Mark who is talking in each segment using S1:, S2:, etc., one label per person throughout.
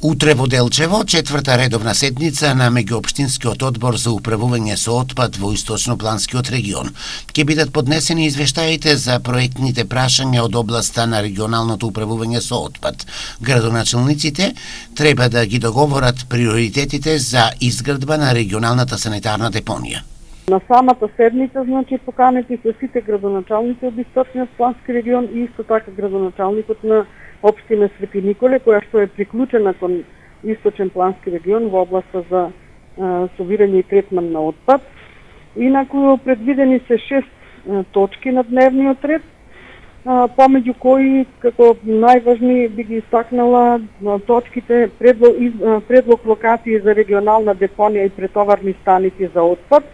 S1: Утре во Делчево, четврта редовна седница на меѓуопштинскиот одбор за управување со отпад во Источнопланскиот регион. Ќе бидат поднесени извештаите за проектните прашања од областа на регионалното управување со отпад. Градоначалниците треба да ги договорат приоритетите за изградба на регионалната санитарна депонија.
S2: На самата седница, поканети се сите градоначалници од Источниот плански регион и исто така градоначалникот на Општина Свети Николе, која што е приклучена кон Источен плански регион во областа за собирање и третман на отпад. Инаку предвидени се 6 точки на дневниот ред, помеѓу кои, како најважни би ги истакнала точките предлог локации за регионална депонија и претоварни станици за отпад,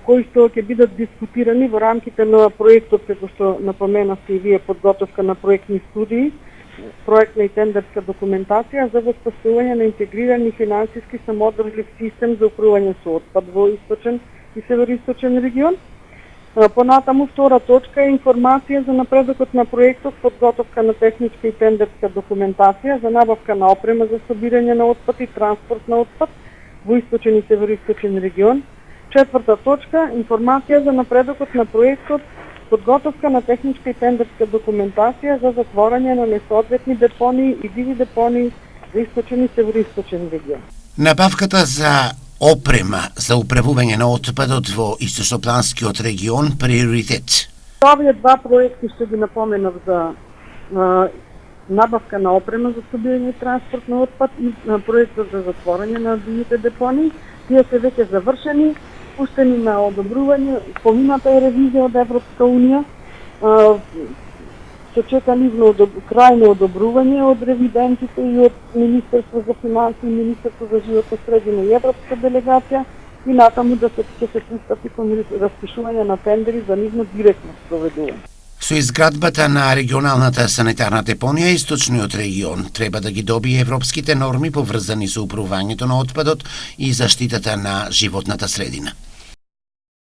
S2: кои што ќе бидат дискутирани во рамките на проектот, како што напоменавте и вие, подготовка на проектни студии, проектна и тендерска документација за воспоставување на интегриран и финансиски самоодржлив систем за управување со отпад во Источен и Североисточен регион. Понатаму, втора точка е информација за напредокот на проектот, подготовка на техничка и тендерска документација за набавка на опрема за собирање на отпад и транспорт на отпад во Источен и Североисточен регион. Четврта точка – информација за напредокот на проектот, подготовка на техничка и тендерска документација за затворање на несоодветни депонии и диви депонии за Источен и Североисточен регион.
S1: Набавката за опрема за управување на отпадот во Источнопланскиот регион приоритет.
S2: Овие два проекти што ги напоменав за набавка на опрема за собирање и транспорт на отпад и проектот за затворање на дивите депонии, тие се веќе завршени, пуштени на одобрување, помината е ревизија од Европска унија, се чека нивно крајно одобрување од ревидентите и од Министерство за финансии и Министерство за животна средина и Европска делегација и натаму да се пристапи кон распишување на тендери за нивно директно спроведување.
S1: Со изградбата на регионалната санитарна депонија, Источниот регион треба да ги добие европските норми поврзани со управувањето на отпадот и заштитата на животната средина.